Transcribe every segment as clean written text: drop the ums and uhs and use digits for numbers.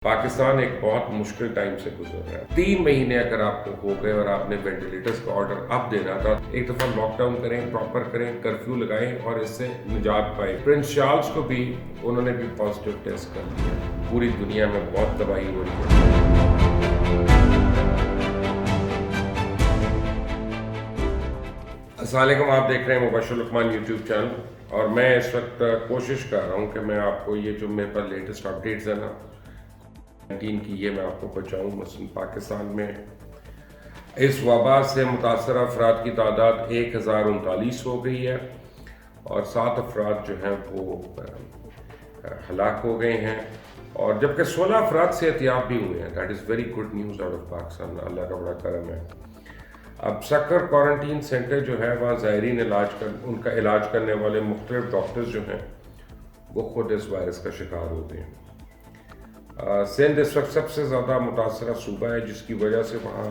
पाकिस्तान एक बहुत मुश्किल टाइम से गुजर रहा है। 3 महीने अगर आपको हो गए और आपने वेंटिलेटर्स का ऑर्डर अब देना था, एक दफ़ा लॉकडाउन करें, प्रॉपर करें, कर्फ्यू लगाएं और इससे निजात पाएं। प्रिंस चार्ल्स को भी उन्होंने भी पॉजिटिव टेस्ट कर लिया। पूरी दुनिया में बहुत तबाही हो रही है। अस्सलाम वालेकुम, आप देख रहे हैं मुबशर लुकमान यूट्यूब चैनल और मैं इस वक्त कोशिश कर रहा हूँ कि मैं आपको ये जो मेरे पास लेटेस्ट अपडेट्स है ना 19 की, ये मैं आपको पहुँचाऊँ। मसलन पाकिस्तान में इस वबा से मुतासर अफराद की तादाद 1039 हो गई है और 7 अफराद जो हैं वो हलाक हो गए हैं और जबकि 16 अफराद सेहतियाब भी हुए हैं। That is very good news out of Pakistan. Allah का बड़ा करम है। अब सक्कर क्वारंटीन सेंटर जो है वहाँ ज़ायरीन उनका इलाज करने वाले मुख्तलिफ डॉक्टर्स जो हैं वो ख़ुद इस वायरस का शिकार होते हैं। सिंध इस वक्त सबसे ज़्यादा मुतासरा सूबा है, जिसकी वजह से वहाँ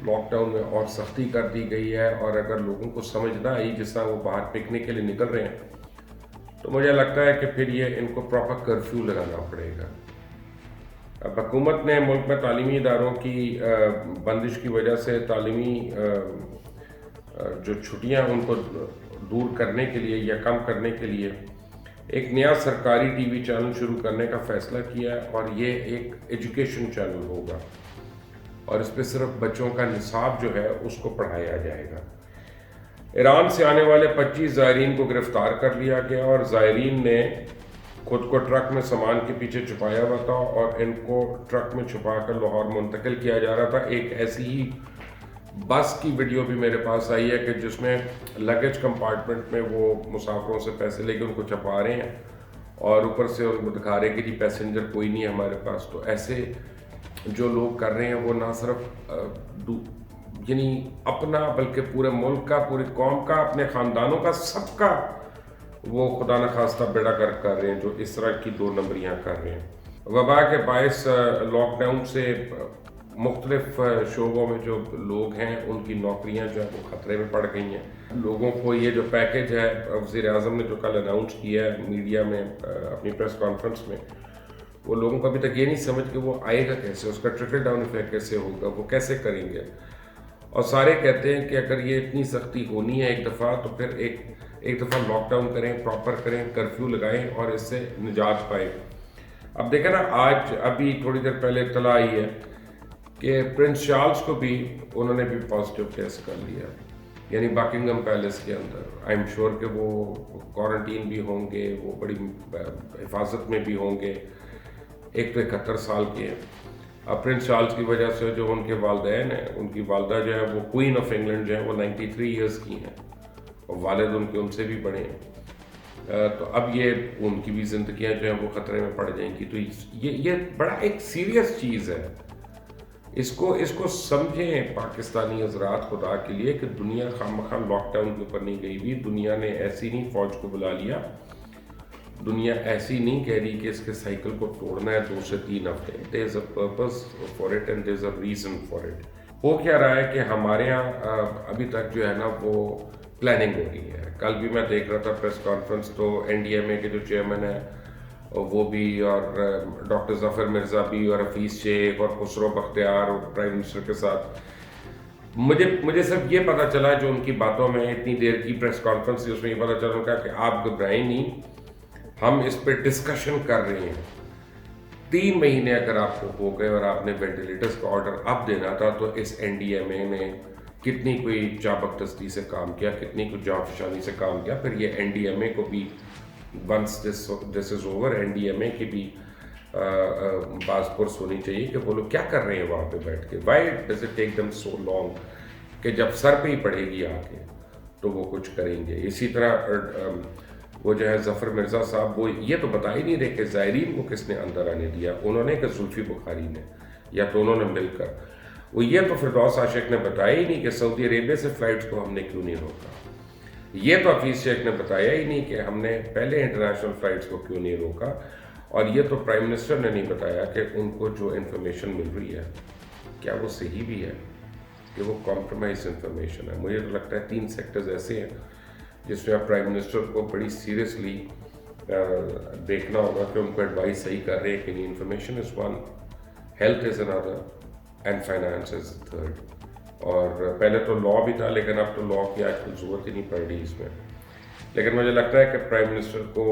लॉकडाउन में और सख्ती कर दी गई है। और अगर लोगों को समझ ना आई, जिस तरह वो बाहर पिकनिक के लिए निकल रहे हैं, तो मुझे लगता है कि फिर ये इनको प्रॉपर कर्फ्यू लगाना पड़ेगा। अब हुकूमत ने मुल्क में तालीमी इदारों की बंदिश की वजह से तालीमी जो छुट्टियाँ उनको दूर करने के लिए या कम करने के लिए एक नया सरकारी टीवी चैनल शुरू करने का फ़ैसला किया है और ये एक एजुकेशन चैनल होगा और इस पर सिर्फ बच्चों का निसाब जो है उसको पढ़ाया जाएगा। ईरान से आने वाले 25 ज़ायरीन को गिरफ़्तार कर लिया गया और ज़ायरीन ने खुद को ट्रक में सामान के पीछे छुपाया हुआ था और इनको ट्रक में छुपा कर लाहौर मुंतकिल किया जा रहा था। एक ऐसी ही बस की वीडियो भी मेरे पास आई है कि जिसमें लगेज कंपार्टमेंट में वो मुसाफिरों से पैसे लेके उनको छुपा रहे हैं और ऊपर से उनको दिखा रहे हैं कि जी पैसेंजर कोई नहीं है हमारे पास। तो ऐसे जो लोग कर रहे हैं वो ना सिर्फ यानी अपना बल्कि पूरे मुल्क का, पूरी कौम का, अपने ख़ानदानों का, सबका वो खुदा न खास्ता बेड़ा गर्क कर रहे हैं जो इस तरह की 2 नंबरियाँ कर रहे हैं। वबा के बायस लॉकडाउन से मुख्तलिफ शोबों में जो लोग हैं उनकी नौकरियां जो है वो ख़तरे में पड़ गई हैं। लोगों को ये जो पैकेज है वज़ीर आज़म ने जो कल अनाउंस किया है मीडिया में अपनी प्रेस कॉन्फ्रेंस में, वो लोगों को अभी तक ये नहीं समझ कि वो आएगा कैसे, उसका ट्रिकल डाउन इफेक्ट कैसे होगा, वो कैसे करेंगे। और सारे कहते हैं कि अगर ये इतनी सख्ती होनी है एक दफ़ा तो फिर एक दफ़ा लॉकडाउन करें, प्रॉपर करें, कर्फ्यू लगाएं और इससे निजात पाएँ। अब देखें ना, आज अभी थोड़ी देर पहले इत्तला आई है कि प्रिंस चार्ल्स को भी उन्होंने भी पॉजिटिव टेस्ट कर लिया, यानी बकिंगम पैलेस के अंदर। आई एम श्योर कि वो क्वारंटीन भी होंगे, वो बड़ी हिफाजत में भी होंगे। एक तो 71 साल के हैं। अब प्रिंस चार्ल्स की वजह से जो उनके वालदैन हैं, उनकी वालदा जो है वो क्वीन ऑफ इंग्लैंड जो है वो 93 ईयर्स की हैं और वालिद उनके उनसे भी बड़े हैं। तो अब ये उनकी भी ज़िंदगियाँ जो हैं वो ख़तरे में पड़ जाएंगी। तो ये बड़ा एक सीरियस चीज़ है। इसको समझें पाकिस्तानी हजरात खुदा के लिए कि दुनिया खामखा लॉकडाउन के ऊपर नहीं गई हुई। दुनिया ने ऐसी नहीं फ़ौज को बुला लिया, दुनिया ऐसी नहीं कह रही कि इसके साइकिल को तोड़ना है 2 से 3 हफ्ते। There is a purpose for it and there is a reason for it. हो क्या रहा है कि हमारे यहाँ अभी तक जो है ना वो प्लानिंग हो रही है। कल भी मैं देख रहा था प्रेस कॉन्फ्रेंस, तो NDMA के जो चेयरमैन है वो भी और डॉक्टर ज़फ़र मिर्ज़ा भी और हफीज़ शेख और खुसरो बख्तियार और प्राइम मिनिस्टर के साथ मुझे सिर्फ ये पता चला जो उनकी बातों में इतनी देर की प्रेस कॉन्फ्रेंस थी उसमें ये पता चला उनका कि आप घबराएं नहीं, हम इस पर डिस्कशन कर रहे हैं। 3 महीने अगर आपको हो गए और आपने वेंटिलेटर्स का ऑर्डर अब देना था, तो इस NDMA ने कितनी कोई चाबकदस्ती से काम किया, कितनी कुछ जाफशानी से काम किया। फिर ये NDMA को भी once this is over, NDMA की भी बाज़पुरस होनी चाहिए कि वो लोग क्या कर रहे हैं वहाँ पे बैठ के। Why does it take them so long कि जब सर पे ही पड़ेगी आके तो वो कुछ करेंगे। इसी तरह वो जो है ज़फ़र मिर्ज़ा साहब, वो ये तो बता ही नहीं रहे कि ज़ायरीन को किसने अंदर आने दिया, उन्होंने कि जुल्फ़ी बुखारी ने, या तो उन्होंने मिलकर। वो ये तो फिरदौस आशिक ने बताया ही नहीं कि सऊदी अरेबिया से फ़्लाइट्स को हमने क्यों नहीं रोका। ये तो हफीज़ शेख ने बताया ही नहीं कि हमने पहले इंटरनेशनल फ़्लाइट्स को क्यों नहीं रोका। और ये तो प्राइम मिनिस्टर ने नहीं बताया कि उनको जो इन्फॉर्मेशन मिल रही है क्या वो सही भी है कि वो कॉम्प्रोमाइज़ इन्फॉर्मेशन है। मुझे तो लगता है 3 सेक्टर्स ऐसे हैं जिसमें आप प्राइम मिनिस्टर को बड़ी सीरियसली देखना होगा कि उनको एडवाइस सही कर रहे हैं कि नहीं. Information is one, health is another and finance is third. और पहले तो लॉ भी था, लेकिन अब तो लॉ की आजकल ज़रूरत ही नहीं पड़ रही इसमें. लेकिन मुझे लगता है कि प्राइम मिनिस्टर को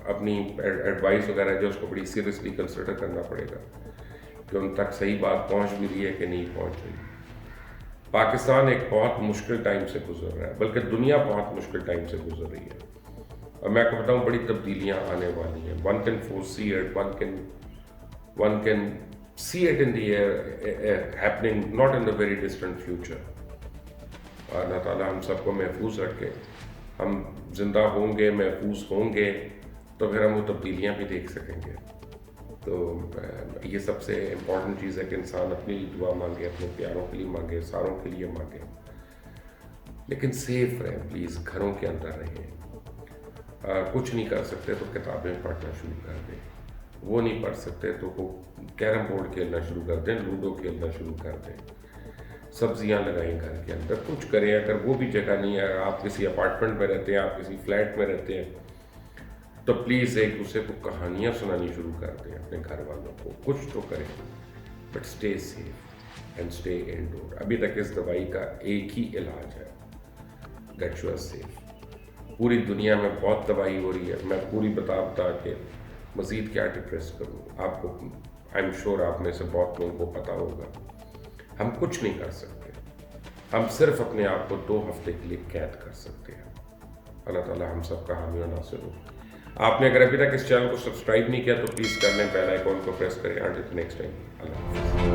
अपनी एडवाइस वगैरह जो उसको बड़ी सीरियसली कंसिडर करना पड़ेगा कि उन तक सही बात पहुंच भी रही है कि नहीं पहुंच रही. पाकिस्तान एक बहुत मुश्किल टाइम से गुजर रहा है, बल्कि दुनिया बहुत मुश्किल टाइम से गुजर रही है. और मैं आपको बताऊं, बड़ी तब्दीलियां आने वाली हैं. One can foresee it, one can see it in the air happening, not in the very distant future. और अल्लाह ताला हम सबको महफूज रखे. हम जिंदा होंगे, महफूज होंगे, तो फिर हम वो तब्दीलियाँ भी देख सकेंगे. तो ये सबसे इम्पॉर्टेंट चीज़ है कि इंसान अपने लिए दुआ मांगे, अपने प्यारों के लिए मांगे, सारों के लिए मांगे, लेकिन सेफ रहें प्लीज़. घरों के अंदर रहें. कुछ नहीं कर सकते तो किताबें पढ़ना शुरू कर दें. वो नहीं पढ़ सकते तो वो कैरम बोर्ड खेलना शुरू कर दें, लूडो खेलना शुरू कर दें. सब्जियां लगाएं घर के अंदर, कुछ करें. अगर वो भी जगह नहीं है, आप किसी अपार्टमेंट में रहते हैं, आप किसी फ्लैट में रहते हैं, तो प्लीज़ एक दूसरे को कहानियाँ सुनानी शुरू कर दें अपने घर वालों को. कुछ तो करें, but stay safe and stay indoor. अभी तक इस दवाई का एक ही इलाज है, गेट यू सेफ. पूरी दुनिया में बहुत दवाई हो रही है. मैं पूरी बता के मज़ीद क्या डिप्रेस करूँ आपको. आई एम श्योर आप में से बहुत लोगों को पता होगा. हम कुछ नहीं कर सकते. हम सिर्फ अपने आप को 2 हफ्ते के लिए कैद कर सकते हैं. अल्लाह ताला हम सब का हामी और नासिर हो. आपने अगर अभी तक इस चैनल को सब्सक्राइब नहीं किया तो प्लीज़ कर लें, बेल आइकॉन को प्रेस करें. अंटिल नेक्स्ट टाइम, अल्लाह हाफ़िज़.